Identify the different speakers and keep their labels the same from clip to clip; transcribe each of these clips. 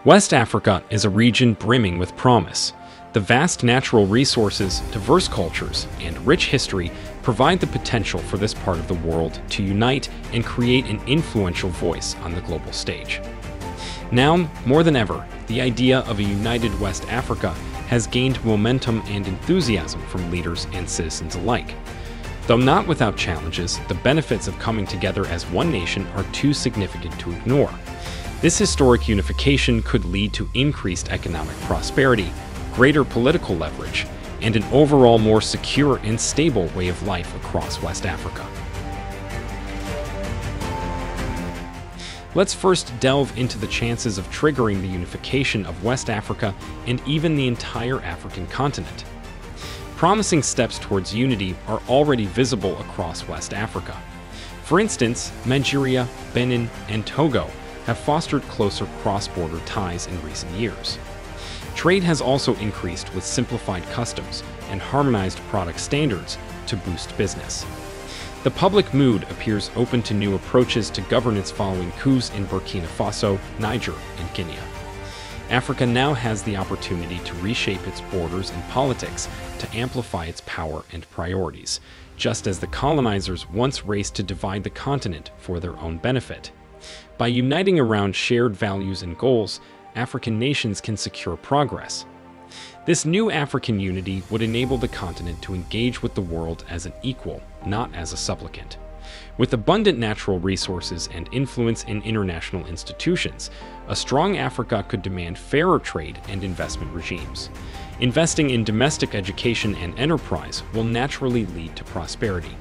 Speaker 1: West Africa is a region brimming with promise. The vast natural resources, diverse cultures, and rich history provide the potential for this part of the world to unite and create an influential voice on the global stage. Now, more than ever, the idea of a united West Africa has gained momentum and enthusiasm from leaders and citizens alike. Though not without challenges, the benefits of coming together as one nation are too significant to ignore. This historic unification could lead to increased economic prosperity, greater political leverage, and an overall more secure and stable way of life across West Africa. Let's first delve into the chances of triggering the unification of West Africa and even the entire African continent. Promising steps towards unity are already visible across West Africa. For instance, Nigeria, Benin, and Togo have fostered closer cross-border ties in recent years. Trade has also increased with simplified customs and harmonized product standards to boost business. The public mood appears open to new approaches to governance following coups in Burkina Faso, Niger, and Guinea. Africa now has the opportunity to reshape its borders and politics to amplify its power and priorities, just as the colonizers once raced to divide the continent for their own benefit. By uniting around shared values and goals, African nations can secure progress. This new African unity would enable the continent to engage with the world as an equal, not as a supplicant. With abundant natural resources and influence in international institutions, a strong Africa could demand fairer trade and investment regimes. Investing in domestic education and enterprise will naturally lead to prosperity.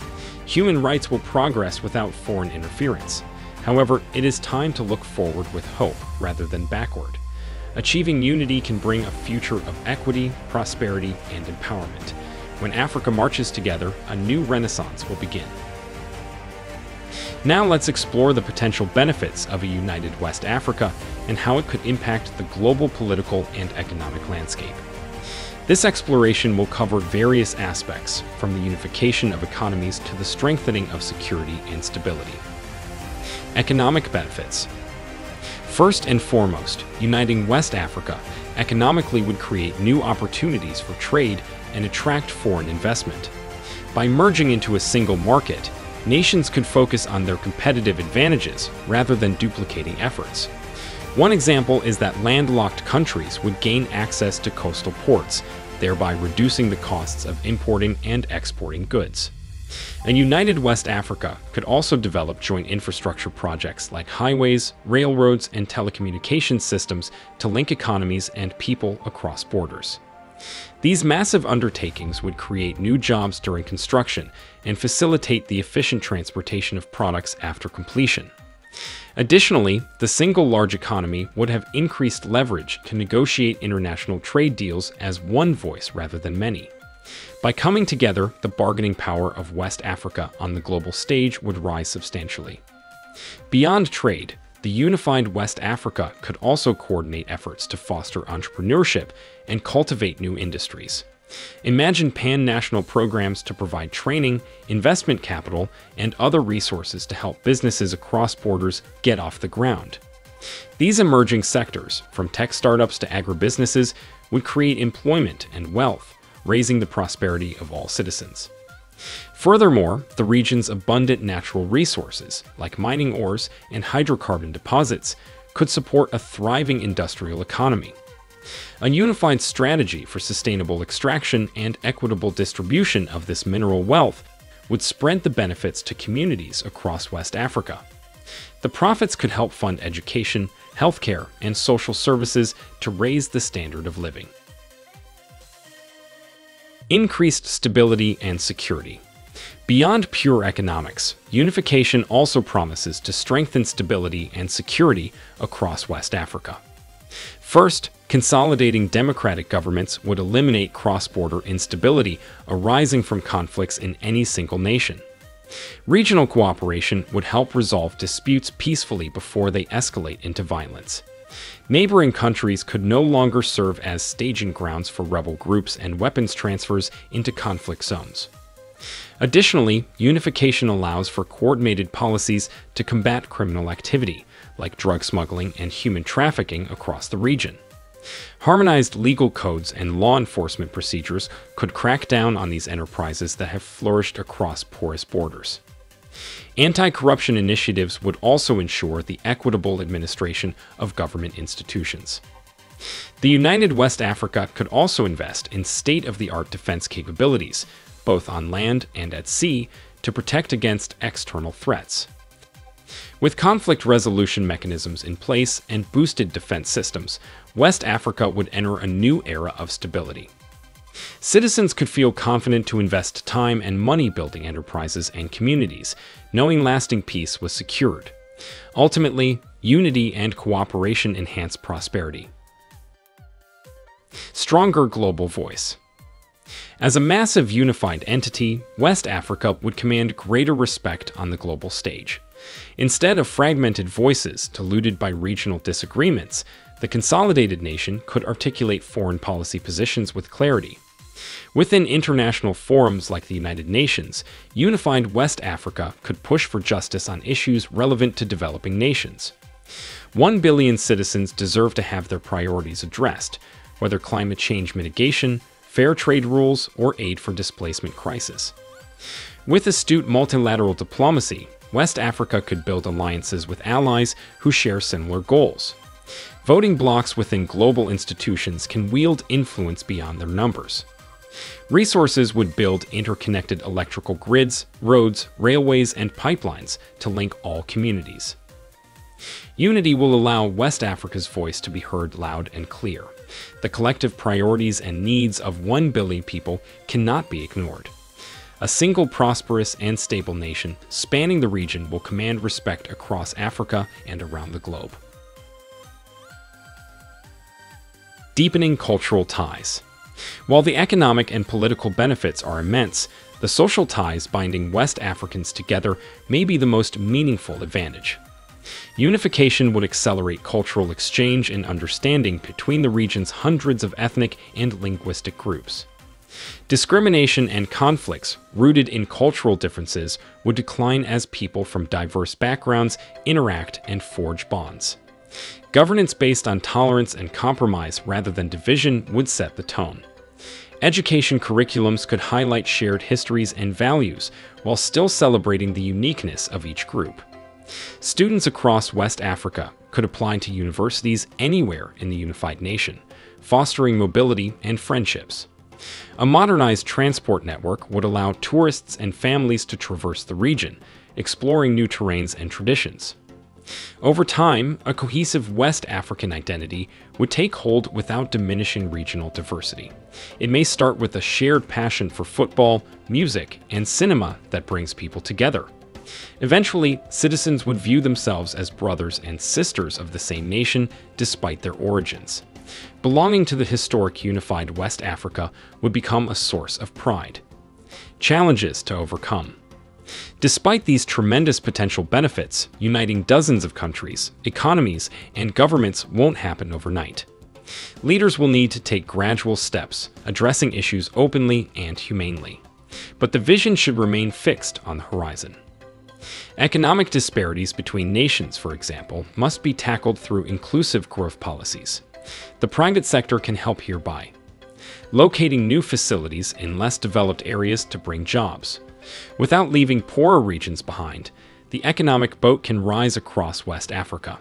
Speaker 1: Human rights will progress without foreign interference. However, it is time to look forward with hope rather than backward. Achieving unity can bring a future of equity, prosperity, and empowerment. When Africa marches together, a new renaissance will begin. Now let's explore the potential benefits of a united West Africa and how it could impact the global political and economic landscape. This exploration will cover various aspects, from the unification of economies to the strengthening of security and stability. Economic benefits. First and foremost, uniting West Africa economically would create new opportunities for trade and attract foreign investment. By merging into a single market, nations could focus on their competitive advantages rather than duplicating efforts. One example is that landlocked countries would gain access to coastal ports, thereby reducing the costs of importing and exporting goods. A united West Africa could also develop joint infrastructure projects like highways, railroads, and telecommunications systems to link economies and people across borders. These massive undertakings would create new jobs during construction and facilitate the efficient transportation of products after completion. Additionally, the single large economy would have increased leverage to negotiate international trade deals as one voice rather than many. By coming together, the bargaining power of West Africa on the global stage would rise substantially. Beyond trade, the unified West Africa could also coordinate efforts to foster entrepreneurship and cultivate new industries. Imagine pan-national programs to provide training, investment capital, and other resources to help businesses across borders get off the ground. These emerging sectors, from tech startups to agribusinesses, would create employment and wealth, raising the prosperity of all citizens. Furthermore, the region's abundant natural resources, like mining ores and hydrocarbon deposits, could support a thriving industrial economy. A unified strategy for sustainable extraction and equitable distribution of this mineral wealth would spread the benefits to communities across West Africa. The profits could help fund education, healthcare, and social services to raise the standard of living. Increased stability and security. Beyond pure economics, unification also promises to strengthen stability and security across West Africa. First, consolidating democratic governments would eliminate cross-border instability arising from conflicts in any single nation. Regional cooperation would help resolve disputes peacefully before they escalate into violence. Neighboring countries could no longer serve as staging grounds for rebel groups and weapons transfers into conflict zones. Additionally, unification allows for coordinated policies to combat criminal activity, like drug smuggling and human trafficking across the region. Harmonized legal codes and law enforcement procedures could crack down on these enterprises that have flourished across porous borders. Anti-corruption initiatives would also ensure the equitable administration of government institutions. The United West Africa could also invest in state-of-the-art defense capabilities, both on land and at sea, to protect against external threats. With conflict resolution mechanisms in place and boosted defense systems, West Africa would enter a new era of stability. Citizens could feel confident to invest time and money building enterprises and communities, knowing lasting peace was secured. Ultimately, unity and cooperation enhance prosperity. Stronger global voice. As a massive unified entity, West Africa would command greater respect on the global stage. Instead of fragmented voices diluted by regional disagreements, the consolidated nation could articulate foreign policy positions with clarity. Within international forums like the United Nations, unified West Africa could push for justice on issues relevant to developing nations. 1 billion citizens deserve to have their priorities addressed, whether climate change mitigation, fair trade rules, or aid for displacement crisis. With astute multilateral diplomacy, West Africa could build alliances with allies who share similar goals. Voting blocs within global institutions can wield influence beyond their numbers. Resources would build interconnected electrical grids, roads, railways, and pipelines to link all communities. Unity will allow West Africa's voice to be heard loud and clear. The collective priorities and needs of 1 billion people cannot be ignored. A single prosperous and stable nation spanning the region will command respect across Africa and around the globe. Deepening cultural ties. While the economic and political benefits are immense, the social ties binding West Africans together may be the most meaningful advantage. Unification would accelerate cultural exchange and understanding between the region's hundreds of ethnic and linguistic groups. Discrimination and conflicts rooted in cultural differences would decline as people from diverse backgrounds interact and forge bonds. Governance based on tolerance and compromise rather than division would set the tone. Education curriculums could highlight shared histories and values while still celebrating the uniqueness of each group. Students across West Africa could apply to universities anywhere in the unified nation, fostering mobility and friendships. A modernized transport network would allow tourists and families to traverse the region, exploring new terrains and traditions. Over time, a cohesive West African identity would take hold without diminishing regional diversity. It may start with a shared passion for football, music, and cinema that brings people together. Eventually, citizens would view themselves as brothers and sisters of the same nation despite their origins. Belonging to the historic unified West Africa would become a source of pride. Challenges to overcome. Despite these tremendous potential benefits, uniting dozens of countries, economies, and governments won't happen overnight. Leaders will need to take gradual steps, addressing issues openly and humanely. But the vision should remain fixed on the horizon. Economic disparities between nations, for example, must be tackled through inclusive growth policies. The private sector can help hereby, locating new facilities in less developed areas to bring jobs. Without leaving poorer regions behind, the economic boat can rise across West Africa.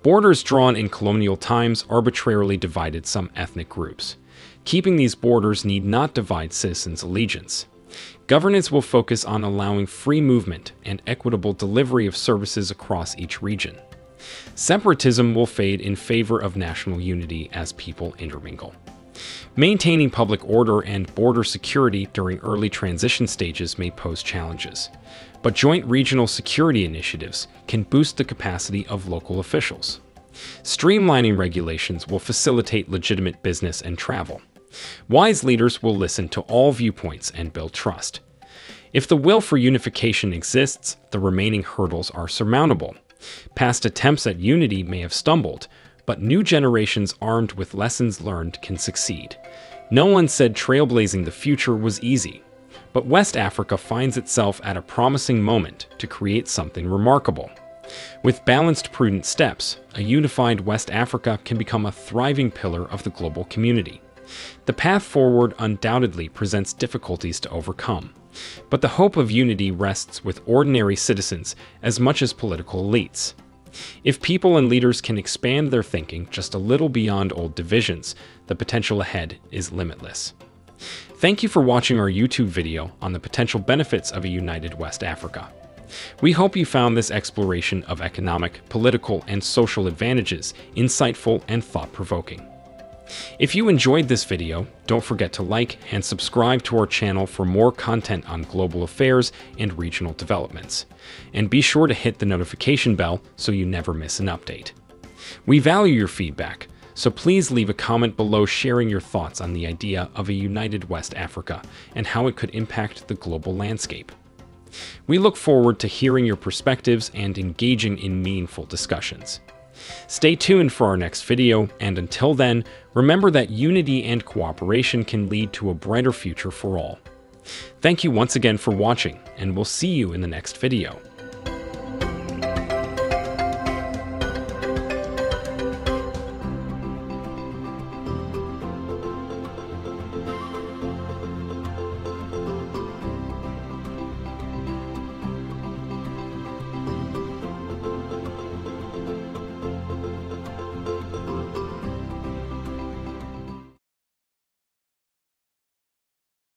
Speaker 1: Borders drawn in colonial times arbitrarily divided some ethnic groups. Keeping these borders need not divide citizens' allegiance. Governance will focus on allowing free movement and equitable delivery of services across each region. Separatism will fade in favor of national unity as people intermingle. Maintaining public order and border security during early transition stages may pose challenges, but joint regional security initiatives can boost the capacity of local officials. Streamlining regulations will facilitate legitimate business and travel. Wise leaders will listen to all viewpoints and build trust. If the will for unification exists, the remaining hurdles are surmountable. Past attempts at unity may have stumbled, but new generations armed with lessons learned can succeed. No one said trailblazing the future was easy, but West Africa finds itself at a promising moment to create something remarkable. With balanced, prudent steps, a unified West Africa can become a thriving pillar of the global community. The path forward undoubtedly presents difficulties to overcome, but the hope of unity rests with ordinary citizens as much as political elites. If people and leaders can expand their thinking just a little beyond old divisions, the potential ahead is limitless. Thank you for watching our YouTube video on the potential benefits of a united West Africa. We hope you found this exploration of economic, political, and social advantages insightful and thought-provoking. If you enjoyed this video, don't forget to like and subscribe to our channel for more content on global affairs and regional developments. And be sure to hit the notification bell so you never miss an update. We value your feedback, so please leave a comment below sharing your thoughts on the idea of a united West Africa and how it could impact the global landscape. We look forward to hearing your perspectives and engaging in meaningful discussions. Stay tuned for our next video, and until then, remember that unity and cooperation can lead to a brighter future for all. Thank you once again for watching, and we'll see you in the next video.